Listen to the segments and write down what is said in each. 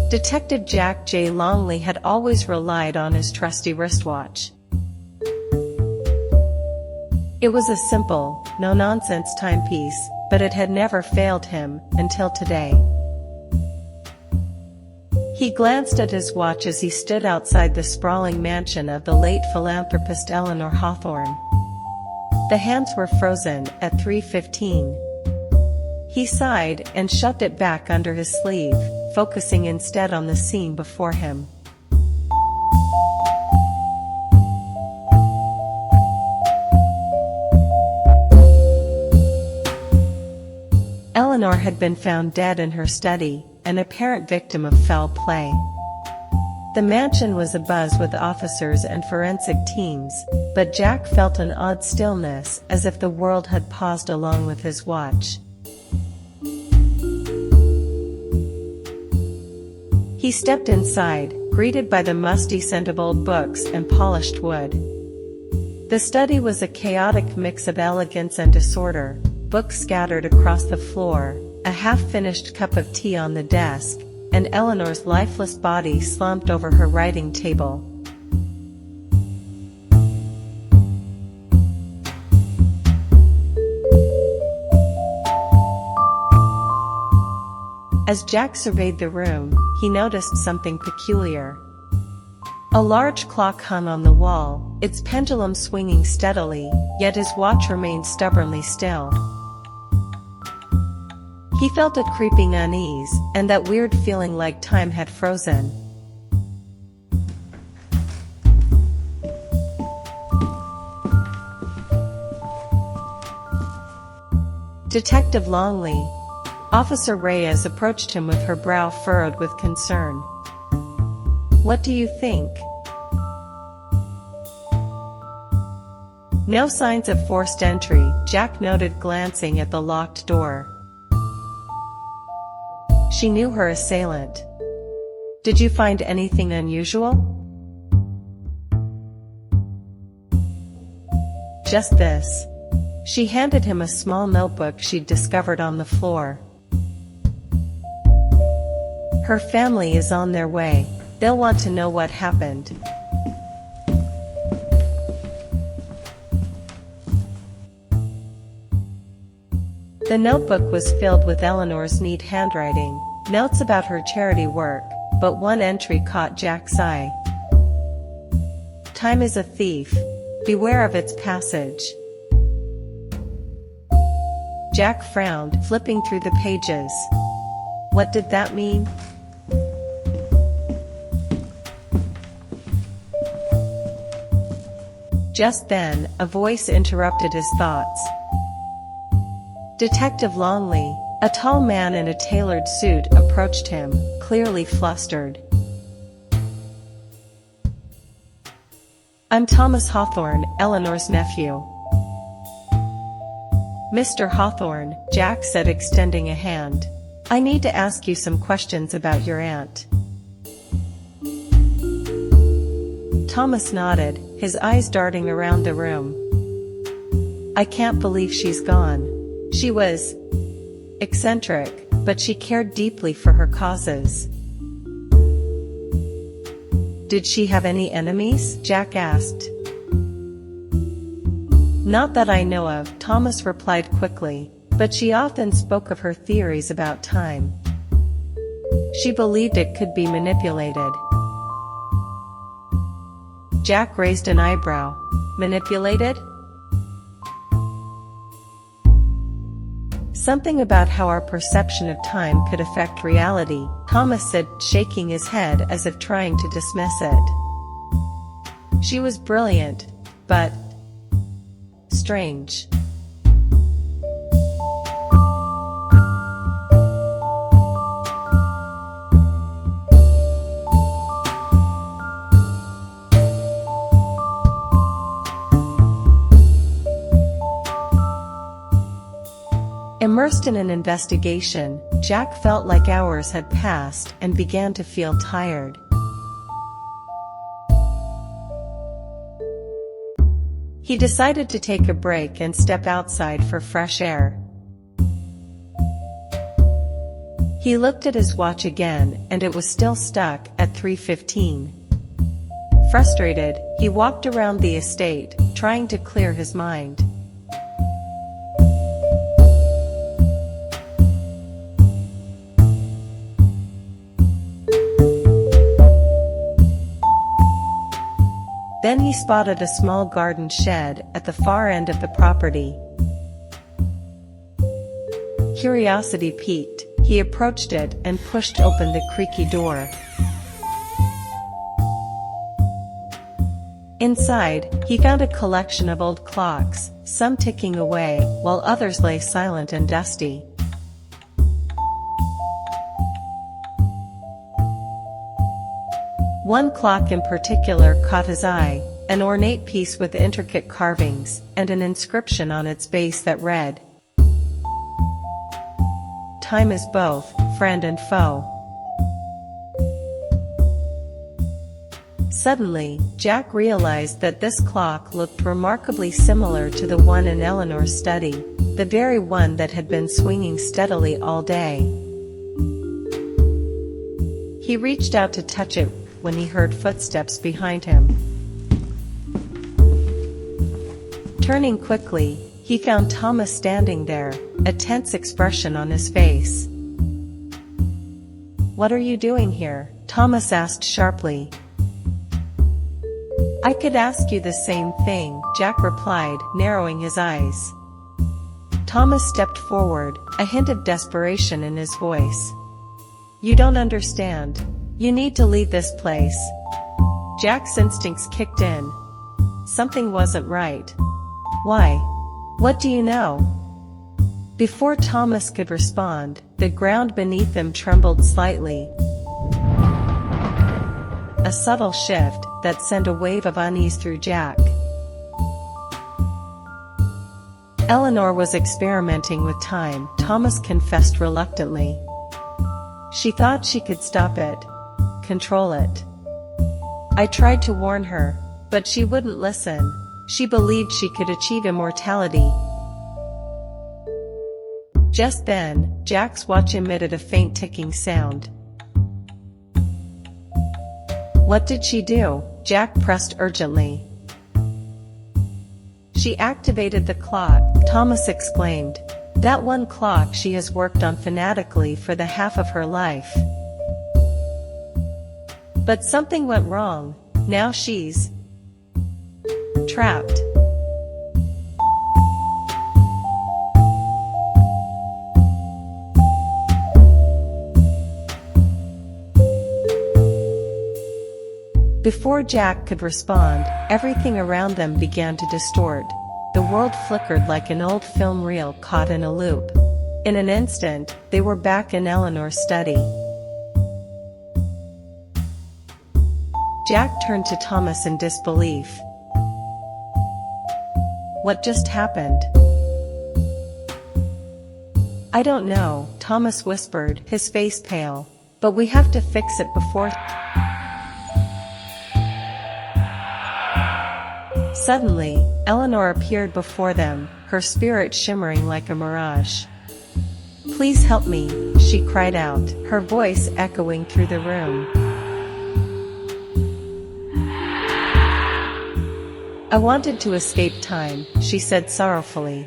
Detective Jack J. Longley had always relied on his trusty wristwatch. It was a simple, no-nonsense timepiece, but it had never failed him, until today. He glanced at his watch as he stood outside the sprawling mansion of the late philanthropist Eleanor Hawthorne. The hands were frozen at 3:15. He sighed and shoved it back under his sleeve, focusing instead on the scene before him. Eleanor had been found dead in her study, an apparent victim of foul play. The mansion was abuzz with officers and forensic teams, but Jack felt an odd stillness, as if the world had paused along with his watch. He stepped inside, greeted by the musty scent of old books and polished wood. The study was a chaotic mix of elegance and disorder, books scattered across the floor, a half-finished cup of tea on the desk, and Eleanor's lifeless body slumped over her writing table. As Jack surveyed the room, he noticed something peculiar. A large clock hung on the wall, its pendulum swinging steadily, yet his watch remained stubbornly still. He felt a creeping unease, and that weird feeling like time had frozen. Detective Longley. Officer Reyes approached him with her brow furrowed with concern. "What do you think?" No signs of forced entry, Jack noted, glancing at the locked door. She knew her assailant. "Did you find anything unusual?" "Just this." She handed him a small notebook she'd discovered on the floor. "Her family is on their way. They'll want to know what happened." The notebook was filled with Eleanor's neat handwriting, notes about her charity work, but one entry caught Jack's eye. "Time is a thief. Beware of its passage." Jack frowned, flipping through the pages. What did that mean? Just then, a voice interrupted his thoughts. Detective Longley, a tall man in a tailored suit, approached him, clearly flustered. "I'm Thomas Hawthorne, Eleanor's nephew." "Mr. Hawthorne," Jack said, extending a hand. "I need to ask you some questions about your aunt." Thomas nodded, his eyes darting around the room. "I can't believe she's gone. She was eccentric, but she cared deeply for her causes." "Did she have any enemies?" Jack asked. "Not that I know of," Thomas replied quickly, "but she often spoke of her theories about time. She believed it could be manipulated." Jack raised an eyebrow. "Manipulated?" "Something about how our perception of time could affect reality," Thomas said, shaking his head as if trying to dismiss it. "She was brilliant, but strange." Immersed in an investigation, Jack felt like hours had passed and began to feel tired. He decided to take a break and step outside for fresh air. He looked at his watch again, and it was still stuck at 3:15. Frustrated, he walked around the estate, trying to clear his mind. Then he spotted a small garden shed at the far end of the property. Curiosity piqued, he approached it and pushed open the creaky door. Inside, he found a collection of old clocks, some ticking away, while others lay silent and dusty. One clock in particular caught his eye, an ornate piece with intricate carvings, and an inscription on its base that read, "Time is both friend and foe." Suddenly, Jack realized that this clock looked remarkably similar to the one in Eleanor's study, the very one that had been swinging steadily all day. He reached out to touch it when he heard footsteps behind him. Turning quickly, he found Thomas standing there, a tense expression on his face. "What are you doing here?" Thomas asked sharply. "I could ask you the same thing," Jack replied, narrowing his eyes. Thomas stepped forward, a hint of desperation in his voice. "You don't understand. You need to leave this place." Jack's instincts kicked in. Something wasn't right. "Why? What do you know?" Before Thomas could respond, the ground beneath him trembled slightly. A subtle shift that sent a wave of unease through Jack. Eleanor was experimenting with time, Thomas confessed reluctantly. She thought she could stop it, control it. "I tried to warn her, but she wouldn't listen. She believed she could achieve immortality." Just then, Jack's watch emitted a faint ticking sound. "What did she do?" Jack pressed urgently. "She activated the clock," Thomas exclaimed. "That one clock she has worked on fanatically for the half of her life. But something went wrong. Now she's trapped." Before Jack could respond, everything around them began to distort. The world flickered like an old film reel caught in a loop. In an instant, they were back in Eleanor's study. Jack turned to Thomas in disbelief. "What just happened?" "I don't know," Thomas whispered, his face pale. "But we have to fix it before..." Suddenly, Eleanor appeared before them, her spirit shimmering like a mirage. "Please help me," she cried out, her voice echoing through the room. "I wanted to escape time," she said sorrowfully.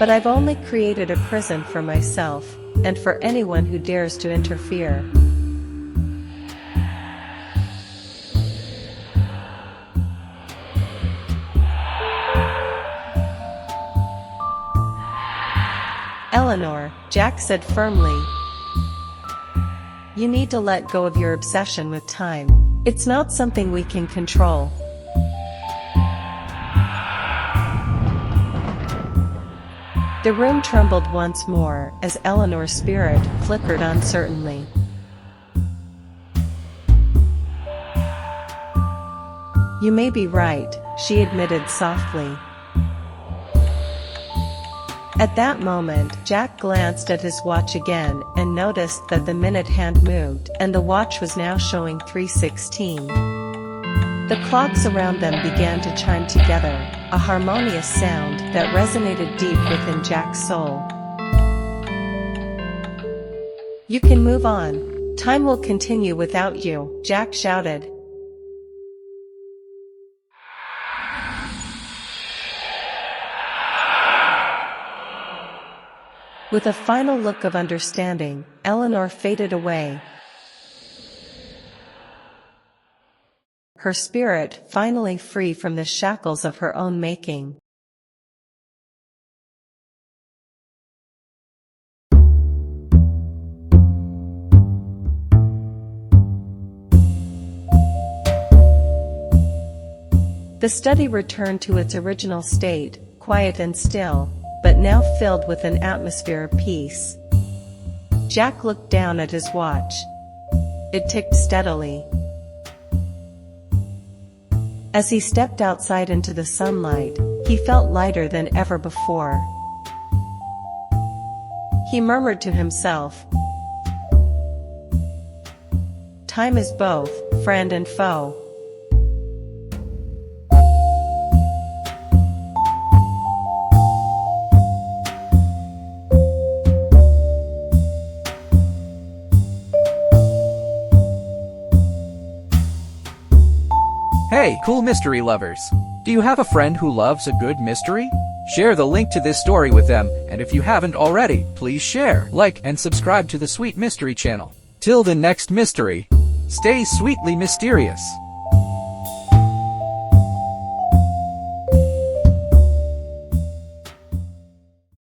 "But I've only created a prison for myself, and for anyone who dares to interfere." "Eleanor," Jack said firmly, "you need to let go of your obsession with time. It's not something we can control." The room trembled once more as Eleanor's spirit flickered uncertainly. "You may be right," she admitted softly. At that moment, Jack glanced at his watch again and noticed that the minute hand moved, and the watch was now showing 3:16. The clocks around them began to chime together, a harmonious sound that resonated deep within Jack's soul. You can move on. Time will continue without you, Jack shouted. With a final look of understanding, Eleanor faded away. Her spirit finally free from the shackles of her own making. The study returned to its original state, quiet and still, but now filled with an atmosphere of peace. Jack looked down at his watch. It ticked steadily. As he stepped outside into the sunlight, he felt lighter than ever before. He murmured to himself, "Time is both friend and foe." Hey, cool mystery lovers! Do you have a friend who loves a good mystery? Share the link to this story with them, and if you haven't already, please share, like, and subscribe to the Sweet Mystery channel. Till the next mystery, stay sweetly mysterious.